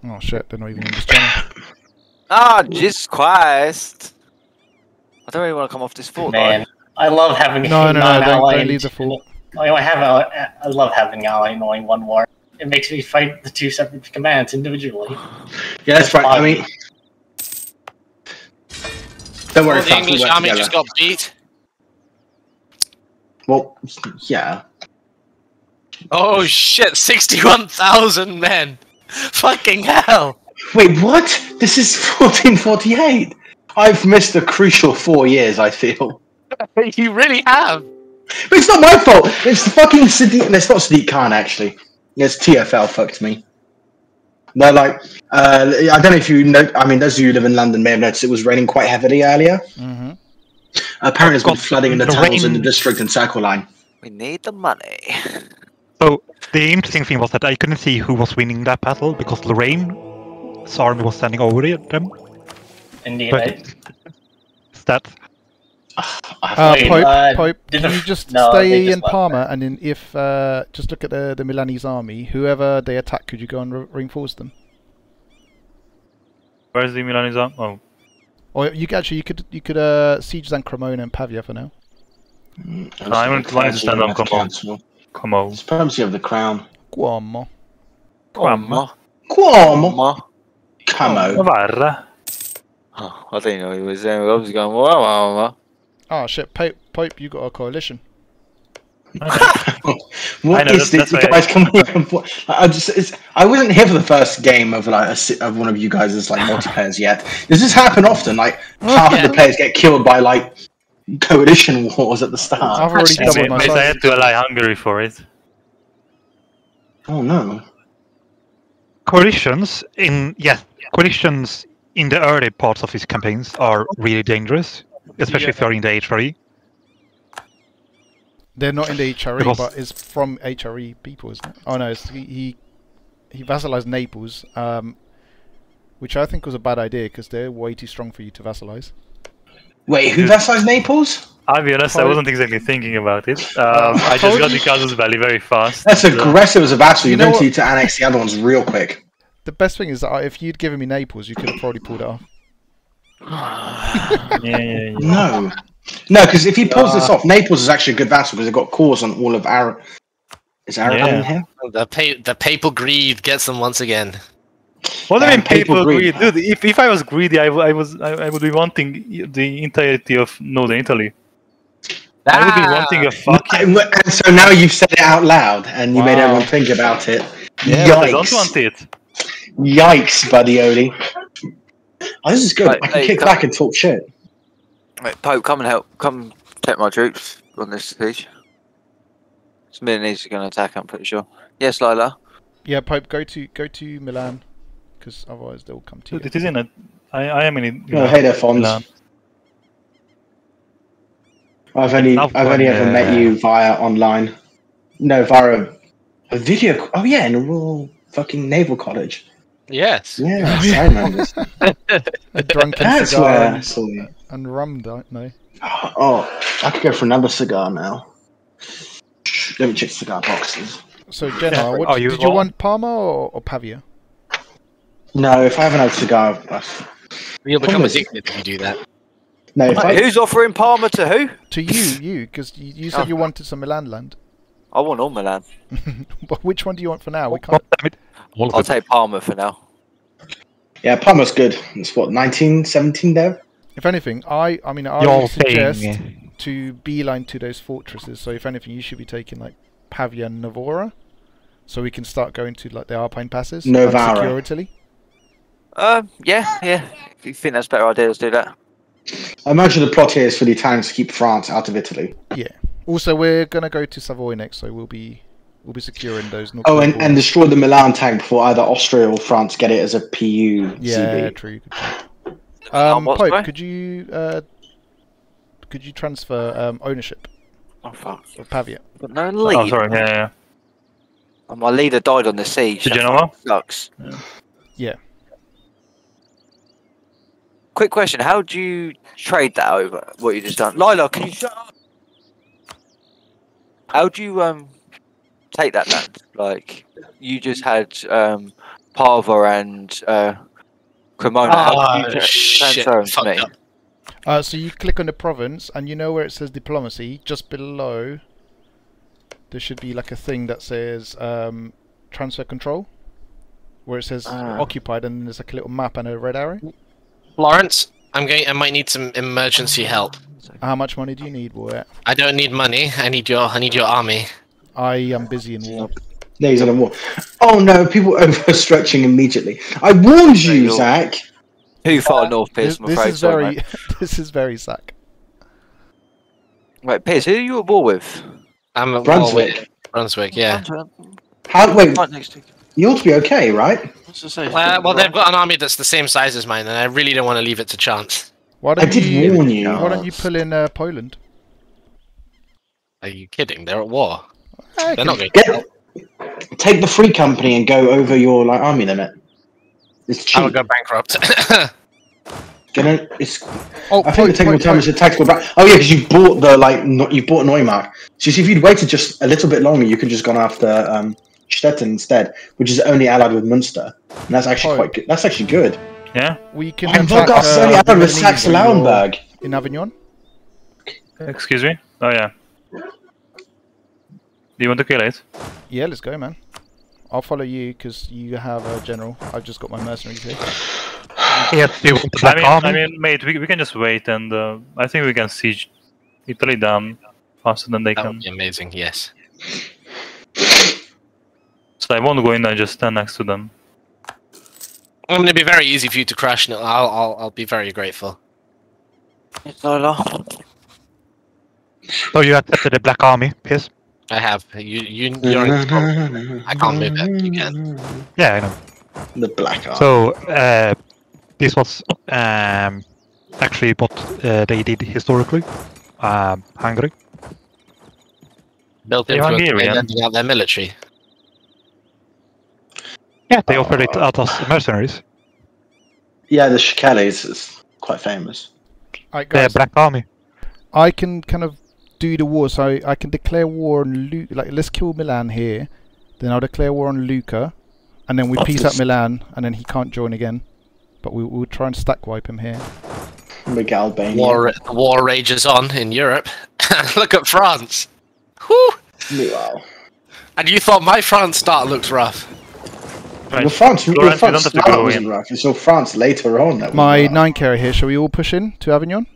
Oh shit, they're not even in this channel. Jesus Christ! I don't really want to come off this fort. Man, I love having don't leave the fort. I love having ally knowing one war. It makes me fight the 2 separate commands individually. Yeah, that's right. I mean, don't worry, the English army just got beat. Well, yeah. Oh shit! 61,000 men. Fucking hell! Wait, what? This is 1448. I've missed a crucial 4 years. I feel. You really have. But it's not my fault. It's the fucking Sadiq. It's not Sadiq Khan actually. It's TFL fucked me. They're like, I don't know if you know. I mean, those of you who live in London may have noticed it was raining quite heavily earlier. Mm-hmm. Apparently, there's been flooding in the tunnels in the district and Circle Line. We need the money. So the interesting thing was that I couldn't see who was winning that battle because Lorraine's army was standing over them. Indeed. But that. Pope, can you just stay in Parma, and then if just look at the Milanese army. Whoever they attack, could you go and reinforce them? Where's the Milanese army? Oh. Or you could siege San Cremona and Pavia for now. I'm going to stand on Como. Como. Supremacy of the crown. Cuomo. Como. Navarra. Oh, I didn't know he was there. I was going, whoa. Oh shit, Pope, you got a coalition. What is this? You guys come here and I wasn't here for the first game of of one of you guys' like multiplayers yet. Does this happen often? Like half of the players get killed by like coalition wars at the start. I've already doubled my size. I had to ally Hungary for it. Oh no. Coalitions in the early parts of his campaigns are really dangerous, especially if you're in the HRE. They're not in the HRE, but it's from HRE people, isn't it? Oh no, he vassalized Naples, which I think was a bad idea because they're way too strong for you to vassalize. Wait, who vassalized Naples? I'll be honest, I wasn't exactly thinking about it. I just got the Casus Belli very fast. That's aggressive as a vassal. You don't need to annex the other ones real quick. The best thing is that if you'd given me Naples, you could have probably pulled it off. No. No, because if he pulls this off, Naples is actually a good vassal because they've got cores on all of Aragon. Is Aragon in here? The papal greed gets them once again. What do you mean papal greed? Dude, if I was greedy, I would be wanting the entirety of northern Italy. I would be wanting a fucking... And so now you've said it out loud, and you made everyone think about it. Yeah, Yikes. I don't want it. Yikes, buddy Oli. Oh, this is good. Right, I can kick back and talk shit. Right, Pope, come and help. Come protect my troops on this siege. It's Milanese are going to attack, I'm pretty sure. Yes, Lila? Yeah, Pope, go to Milan, because otherwise they'll come to you. It is in a... I am in Oh, hey there, Fonz. I've only ever met you via online. No, via a video. Oh yeah, in a Royal fucking Naval College. Yes. Yes, I remember. A drunken That's cigar where I saw you. and rum, don't know. Oh, I could go for another cigar now. Let me check cigar boxes. So, Jenna, did you want Parma or Pavia? No, if I have another cigar, you'll become addicted if you do that. No, who's offering Parma to who? To you, because you said you wanted some Milan land. I want all Milan. But which one do you want for now? We can't. I'll take Parma for now. Yeah, Parma's good. It's what, 1917 there? If anything, I would suggest to beeline to those fortresses. So if anything, you should be taking like Pavia and Novara, so we can start going to like the Alpine passes. Novara. Secure Italy. Yeah. If you think that's a better idea, let's do that. I imagine the plot here is for the Italians to keep France out of Italy. Yeah. Also, we're gonna go to Savoy next, so we'll be securing those. Oh, and destroy the Milan tank before either Austria or France get it as a PU. Yeah, CB. true. Pope, could you transfer ownership? Oh fuck. Of Pavia. But no lead. Oh, sorry. Yeah. And my leader died on the siege. To Genoa? Sucks. Yeah. Quick question: how do you trade that over? What you just done, Lila? Can you shut up? How do you take that land? Like you just had Parva and Cremona. How do you transfer them to me? So you click on the province, and you know where it says diplomacy. Just below, there should be like a thing that says transfer control, where it says occupied, and there's like a little map and a red arrow. Florence, I might need some emergency help. How much money do you need, boy? I don't need money. I need your army. I am busy in war. No, he's on a war. Oh no, people overstretching immediately. I warned you, Zach. Who far north, Piers? This is very, this is very Zach. Wait, Piers, who are you at war with? I'm at Brunswick. war with Brunswick, yeah. Wait, you ought to be okay, right? Well, they've got an army that's the same size as mine, and I really don't want to leave it to chance. Why don't warn you. Why don't you pull in Poland? Are you kidding? They're at war. They're not going to take the free company and go over your army limit. It's cheap. I would go bankrupt. I think the taking time is a tactical back. Oh yeah, because you bought you bought Neumark. So if you'd waited just a little bit longer, you could just gone after Stettin instead, which is only allied with Munster, and that's actually quite good. That's actually good. Yeah. We can. And Volgas is only allied with Saxe-Lauenburg in Avignon. Excuse me. Oh yeah. Do you want to kill it? Yeah, let's go, man. I'll follow you because you have a general. I've just got my mercenaries here. Yeah, I mean, mate, we can just wait, and I think we can siege Italy down faster than they can. That would be amazing, yes. So I won't go in and just stand next to them. I'm going to be very easy for you to crash. No, I'll be very grateful. So you accepted the Black Army, Piers? I have. You're in I can't move it. You can. Yeah, I know. The Black Army. So this was actually what they did historically. Hungary. Built into lending out their military. Yeah, they offered it out as mercenaries. Yeah, the Shkellies is quite famous. Right, guys, the Black Army. I can kind of do the war, so I can declare war on let's kill Milan here, then I'll declare war on Lucca, and then we peace out Milan, and then he can't join again. But we'll try and stack wipe him here. Big Albania. War rages on in Europe. Look at France. Whew. Wow. And you thought my France start looked rough. Well, France start wasn't rough. You saw France later on. My 9 carrier here. Shall we all push in to Avignon?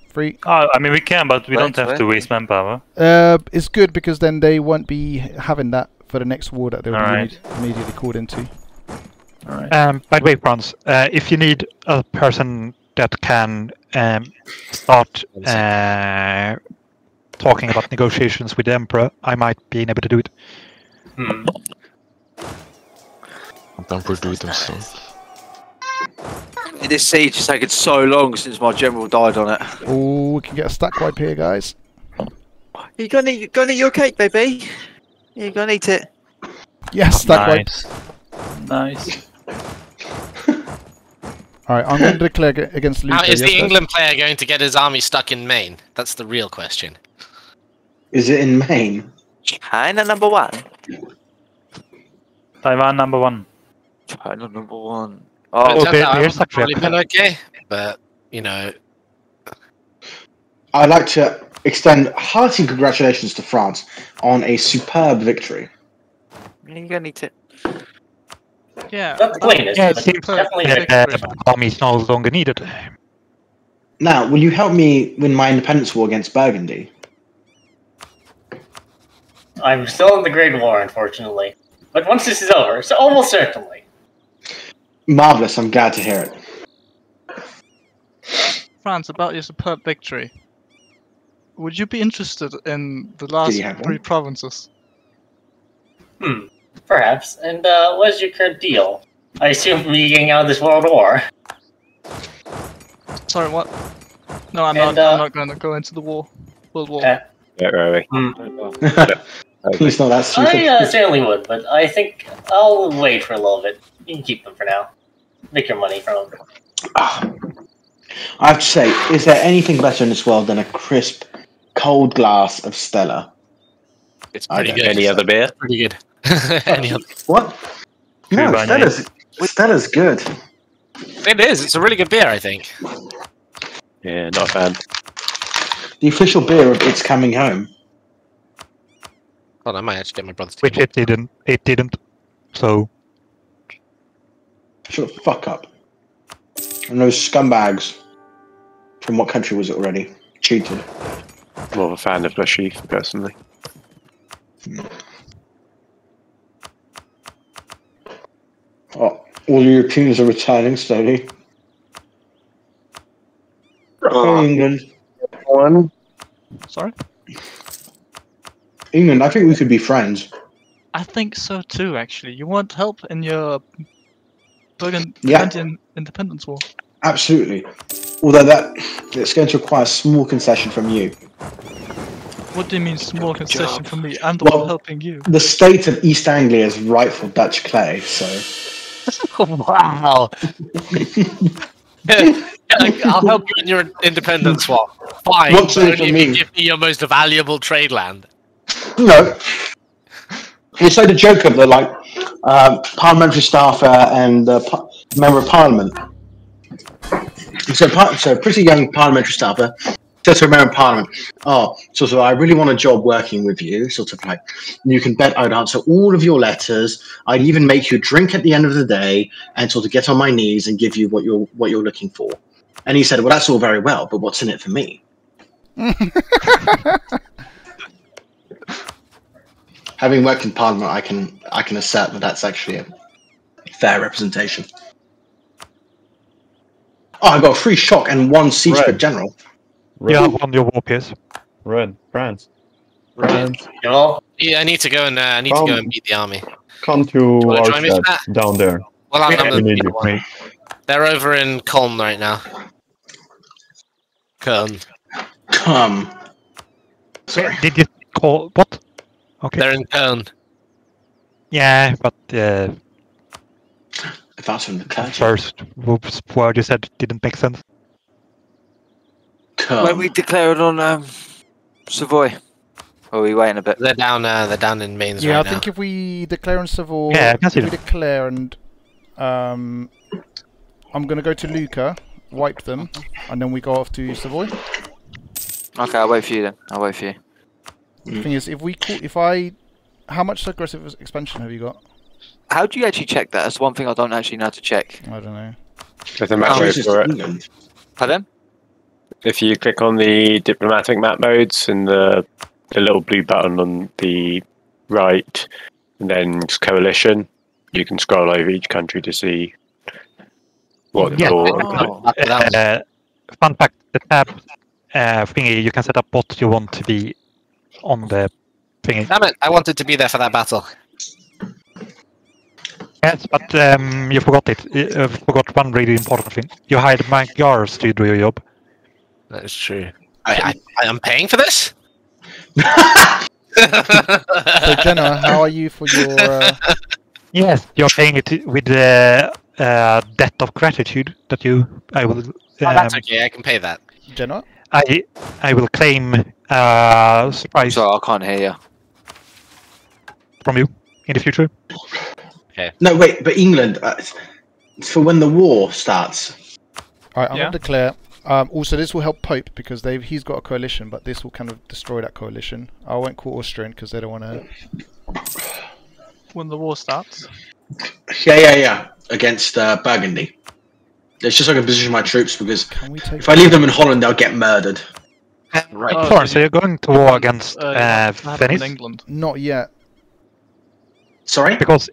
Free. I mean, we can, but we don't have to waste manpower. It's good because then they won't be having that for the next war that they'll be immediately called into. Alright. By the way, Franz, if you need a person that can start talking about negotiations with the Emperor, I might be able to do it. The Emperor do it himself. This siege has taken so long since my general died on it. Oh, we can get a stack wipe here, guys. You gonna eat your cake, baby? You gonna eat it? Yes, stack wipe. Nice. Alright, I'm going to declare against Lucca. Now, is the England player going to get his army stuck in Maine? That's the real question. Is it in Maine? China #1. Taiwan #1. China #1. Oh, there's probably been okay, but you know. I'd like to extend hearty congratulations to France on a superb victory. You're gonna need it. Yeah, not the cleanest, yeah, it but seems definitely the army is no longer needed. Now, will you help me win my independence war against Burgundy? I'm still in the Great War, unfortunately. But once this is over, so almost certainly. Marvelous, I'm glad to hear it. France, about your superb victory. Would you be interested in the last 3 provinces? Perhaps. And what's your current deal? I assume we're getting out of this world war. Sorry, what? No, I'm not going to go into the war. World War. Right. He's not that stupid. I certainly would, but I think I'll wait for a little bit. You can keep them for now. Make your money from them. I have to say, is there anything better in this world than a crisp, cold glass of Stella? It's pretty good. Any other beer? Pretty good. Any other? What? No, Stella's good. It is. It's a really good beer, I think. Yeah, not a fan. The official beer of It's Coming Home. Hold on, I might actually get my brother to Which it didn't. It didn't. So. Shut the fuck up. And those scumbags. From what country was it already? Cheated. More of a fan of Le Chiffre, personally. Oh, all Europeans are returning slowly. Oh, England. One. Sorry? England, I think we could be friends. I think so too, actually. You want help in your Yeah. independence war? Absolutely. Although it's going to require a small concession from you. What do you mean small concession from me? I'm the one helping you. The state of East Anglia is rightful Dutch clay, so... Wow. I'll help you in your independence war. Fine. What's in it for Only if me? you give me your most valuable trade land. No. It's like the joke of the parliamentary staffer and member of parliament. So a pretty young parliamentary staffer says to a member of parliament, "Oh, sort of, I really want a job working with you. Sort of like, you can bet I'd answer all of your letters. I'd even make you a drink at the end of the day, and sort of get on my knees and give you what you're looking for." And he said, "Well, that's all very well, but what's in it for me?" Having worked in Parliament, I can assert that that's actually a fair representation. Oh, I got a free shock and 1 siege script general. You have won your war peers. Red, France. France. Yeah, I need to go and go and beat the army. Come to our join me for chat down there. Well, I'm We need you. one. They're over in Köln right now. Köln. Sorry. Did you call what? Okay. They're in Köln. Yeah, but that's from the clergy. First word you said didn't make sense. When we declared on Savoy, or are we waiting a bit? They're down in Mainz Yeah, right I now. think if we declare on Savoy, Yeah, I can see we them. declare and I'm gonna go to Lucca, wipe them, and then we go off to Savoy. Okay, I'll wait for you then. I'll wait for you. The thing is, how much aggressive expansion have you got? How do you actually check that? That's one thing I don't actually know how to check. I don't know. There's a map mode for it. Pardon? If you click on the diplomatic map modes and the little blue button on the right, and then just coalition, you can scroll over each country to see what Yeah. your... Fun fact: the tab thingy, you can set up what you want to be on the thingy. Damn it! I wanted to be there for that battle. Yes, but you forgot it. You forgot one really important thing. You hired Magyars to do your job. That is true. I am paying for this? So Jenna, how are you for your? Yes, you're paying it with the debt of gratitude that I will. That's okay. I can pay that. Jenna? I will claim surprise. Sorry, I can't hear you. From you in the future. Okay. No, wait, but England, it's for when the war starts. Alright, I'm gonna declare. Also, this will help Pope because he's got a coalition, but this will kind of destroy that coalition. I won't call Austrian because they don't want to. When the war starts? Yeah. Against Burgundy. It's just so I can position my troops because if I leave them in Holland, they'll get murdered. Right. So you're going to war against Venice? England. Not yet. Sorry? Because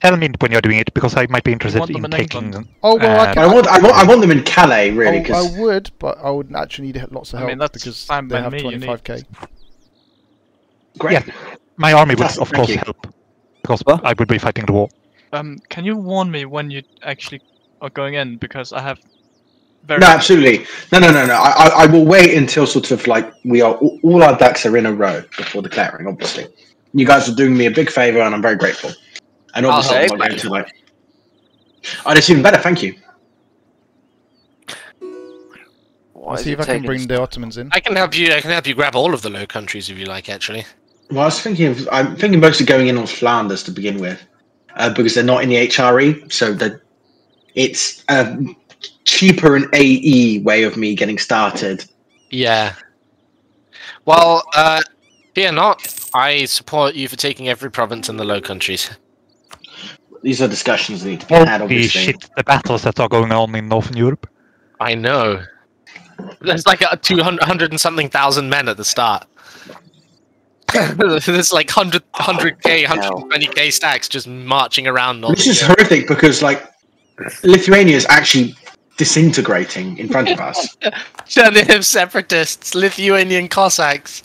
tell me when you're doing it, because I might be interested in taking. Oh well, I want them in Calais, really. I would, but I would actually need lots of help because fine they by have me, 25k. Great. Yeah, my army would of Thank course you. help because I would be fighting the war. Can you warn me when you actually are going in? Because I have No, absolutely. No. I will wait until sort of like all our ducks are in a row before declaring. Obviously, you guys are doing me a big favor, and I'm very grateful. And obviously, I'm not going to like. Oh, that's even better. Thank you. I'll see if I can bring the Ottomans in. I can help you. I can help you grab all of the Low Countries if you like. Actually. Well, I'm thinking mostly going in on Flanders to begin with, because they're not in the HRE, so it's a cheaper and AE way of me getting started. Yeah. Well, fear not. I support you for taking every province in the Low Countries. These are discussions that need to be had, Holy obviously. shit, the battles that are going on in Northern Europe. I know. There's like 100 and something thousand men at the start. There's like 100k, 120k stacks just marching around. This is horrific because like Lithuania is actually disintegrating in front of us. Chernihiv separatists, Lithuanian Cossacks.